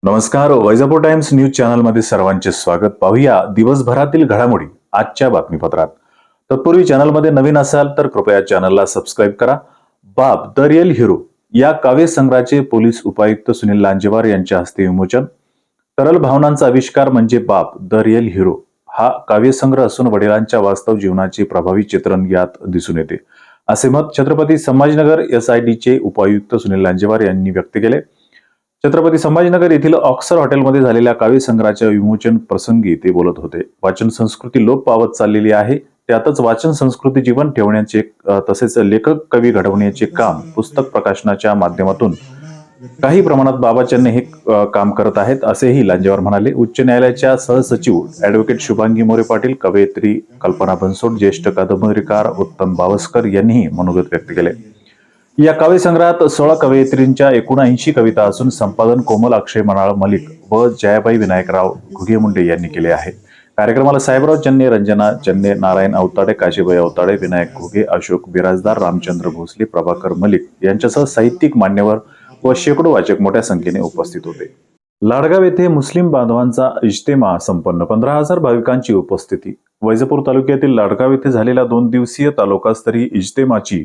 नमस्कार. Vaijapur times news चॅनलमध्ये सर्वांचे स्वागत. पाहूया दिवसभरातील घडामोडी आजच्या बातमीपत्रात. तत्पूर्वी चॅनलमध्ये नवीन असाल तर कृपया चॅनलला सबस्क्राईब करा. बाप द रिअल हिरो या काव्यसंग्रहाचे पोलीस उपायुक्त सुनील लांजेवार यांच्या हस्ते विमोचन. तरल भावनांचा आविष्कार म्हणजे बाप द रिअल हिरो हा काव्यसंग्रह असून वडिलांच्या वास्तव जीवनाचे प्रभावी चित्रण यात दिसून येते, असे मत छत्रपती संभाजीनगर SIDचे उपायुक्त सुनील लांजेवार यांनी व्यक्त केले. छत्रपती संभाजीनगर येथील ऑक्सर हॉटेलमध्ये झालेल्या काव्यसंग्रहाच्या विमोचन प्रसंगी ते बोलत होते. वाचन संस्कृती लोप पावत चाललेली आहे, त्यातच वाचन संस्कृती जीवन ठेवण्याचे तसेच लेखक कवी घडवण्याचे काम पुस्तक प्रकाशनाच्या माध्यमातून काही प्रमाणात बाबाचन्ने हे काम करत आहेत, असेही लांजेवार म्हणाले. उच्च न्यायालयाच्या सहसचिव ॲडव्होकेट शुभांगी मोरे पाटील, कवयित्री कल्पना बनसोड, ज्येष्ठ कादंबरीकार उत्तम बावस्कर यांनीही मनोगत व्यक्त केले. या काव्यसंग्रहात 16 कवयित्रींच्या एकूण 80 कविता असून संपादन कोमल अक्षय मनाळ मलिक व जयाबाई विनायकराव घुगे मुंडे यांनी केले आहे. कार्यक्रमाला साहेबराव चन्ने, रंजना चन्ने, नारायण अवताडे, काशीबाई अवताडे, विनायक घुगे, अशोक बिराजदार, रामचंद्र भोसले, प्रभाकर मलिक यांच्यासह साहित्यिक मान्यवर व शेकडो वाचक मोठ्या संख्येने उपस्थित होते. लाडगाव येथे मुस्लिम बांधवांचा इज्तेमा संपन्न. 15,000 भाविकांची उपस्थिती. वैजापूर तालुक्यातील लाडगाव येथे झालेल्या 2 दिवसीय तालुकास्तरीय इज्तेमाची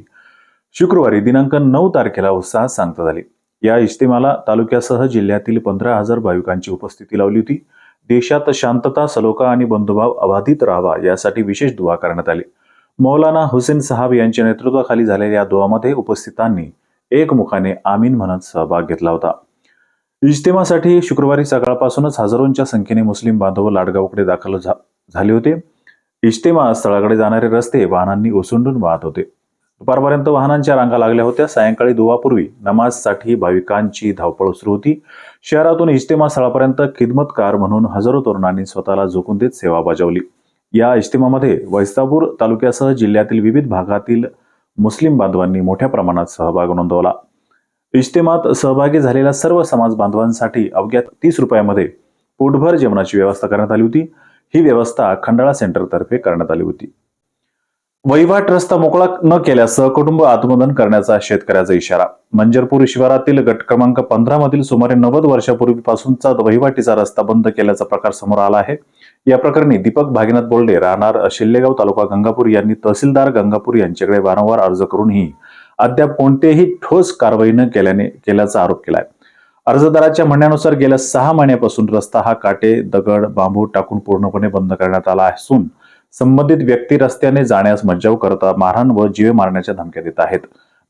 शुक्रवारी दिनांक 9 तारखेला उत्साहात सांगता झाली. या इज्तेमाला तालुक्यासह जिल्ह्यातील 15,000 भाविकांची उपस्थिती लावली होती. देशात शांतता, सलोखा आणि बंधुभाव अबाधित राहावा यासाठी विशेष दुआ करण्यात आली. मौलाना हुसेन साहब यांच्या नेतृत्वाखाली झालेल्या या दुआमध्ये उपस्थितांनी एकमुखाने आमीन म्हणत सहभाग घेतला होता. इज्तेमासाठी शुक्रवारी सकाळपासूनच हजारोंच्या संख्येने मुस्लिम बांधव लाडगावकडे दाखल झाले होते. इज्तेमा स्थळाकडे जाणारे रस्ते वाहनांनी ओसंडून वाहत होते. दुपारपर्यंत वाहनांच्या रांगा लागल्या होत्या. सायंकाळी दुवापूर्वी नमाजसाठी भाविकांची धावपळ सुरू होती. शहरातून इज्तेमा स्थळापर्यंत खिदमतकार म्हणून हजारो तरुणांनी स्वतःला झोकून देत सेवा बजावली. या इज्तेमामध्ये वैजापूर तालुक्यासह जिल्ह्यातील विविध भागातील मुस्लिम बांधवांनी मोठ्या प्रमाणात सहभाग नोंदवला. इज्तेमात सहभागी झालेल्या सर्व समाज बांधवांसाठी अवघ्या 30 रुपयामध्ये पोटभर जेवणाची व्यवस्था करण्यात आली होती. ही व्यवस्था खंडाळा सेंटरतर्फे करण्यात आली होती. वहिवाट रस्ता मोकळा न केल्यास सहकुटुंब आत्मदहन करण्याचा शेतकऱ्याचा इशारा. मंजरपूर शिवारातील गट क्रमांक 15 मधील सुमारे 90 वर्षापूर्वीपासूनचा वहिवाटीचा रस्ता बंद केल्याचा प्रकार समोर आला आहे. या प्रकरणी दीपक भागीनाथ बोल्डे राहणार शिल्लेगाव तालुका गंगापूर यांनी तहसीलदार गंगापूर यांच्याकडे वारंवार अर्ज करूनही अद्याप कोणतेही ठोस कारवाई न केल्याचा आरोप केलाय. अर्जदाराच्या म्हणण्यानुसार गेल्या 6 महिन्यापासून रस्ता हा काटे, दगड, बांबू टाकून पूर्णपणे बंद करण्यात आला असून संबंधित व्यक्ती रस्त्याने जाण्यास मज्जाव करता मारहाण व जीवे मारण्याच्या धमक्या देत आहेत.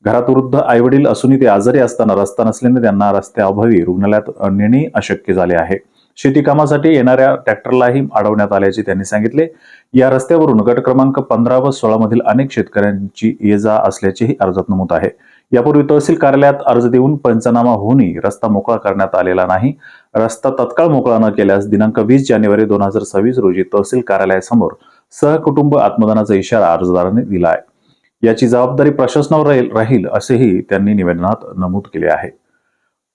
घरात वृद्ध आईवडील असूनही ते आजारी असताना रस्ता नसल्याने त्यांना रस्त्याअभावी रुग्णालयात नेणे अशक्य झाले आहे. शेती कामासाठी येणाऱ्या ट्रॅक्टरलाही अडवण्यात आल्याचे त्यांनी सांगितले. या रस्त्यावरून गट क्रमांक 15 व 16 मधील अनेक शेतकऱ्यांची ये-जा असल्याचेही अर्जात नमूद आहे. यापूर्वी तहसील कार्यालयात अर्ज देऊन पंचनामा होऊनही रस्ता मोकळा करण्यात आलेला नाही. रस्ता तत्काळ मोकळा न केल्यास दिनांक 20 जानेवारी 2026 रोजी तहसील कार्यालयासमोर सहकुटुंब आत्मदानाचा इशारा अर्जदारांनी दिला आहे. याची जबाबदारी प्रशासनावर राहील असेही त्यांनी निवेदनात नमूद केले आहे.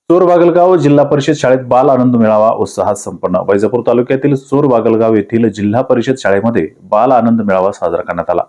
चोर-बागलगाव जिल्हा परिषद शाळेत बाल आनंद मेळावा उत्साहात संपन्न. वैजापूर तालुक्यातील चोर-बागलगाव येथील जिल्हा परिषद शाळेमध्ये बाल आनंद मेळावा साजरा करण्यात आला.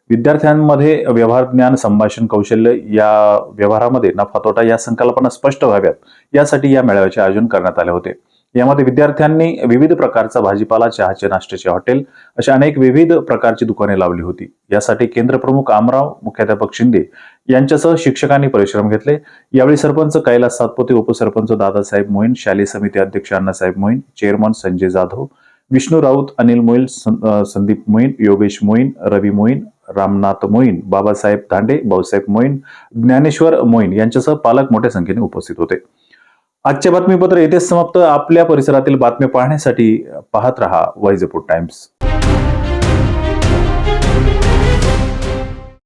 विद्यार्थ्यांमध्ये व्यवहार ज्ञान, संभाषण कौशल्य या व्यवहारामध्ये नफा तोटा या संकल्पना स्पष्ट व्हाव्यात यासाठी या मेळाव्याचे आयोजन करण्यात आले होते. यामध्ये विद्यार्थ्यांनी विविध प्रकारचा भाजीपाला, चहाचे, नाश्त्याचे हॉटेल अशा अनेक विविध प्रकारची दुकाने लावली होती. यासाठी केंद्र प्रमुख आमराव, मुख्याध्यापक शिंदे यांच्यासह शिक्षकांनी परिश्रम घेतले. यावेळी सरपंच कैलास सातपुते, उपसरपंच दादासाहेब मोईन, शालेय समिती अध्यक्ष अण्णासाहेब मोईन, चेअरमन संजय जाधव, विष्णू राऊत, अनिल मोईन, संदीप मोईन, योगेश मोईन, रवी मोईन, रामनाथ मोईन, बाबासाहेब धांडे, भाऊसाहेब मोईन, ज्ञानेश्वर मोईन यांच्यासह पालक मोठ्या संख्येने उपस्थित होते. आजचे बातमीपत्र येथेच समाप्त. आपल्या परिसरातील बातम्या पाहण्यासाठी पाहत रहा वैजापूर टाइम्स.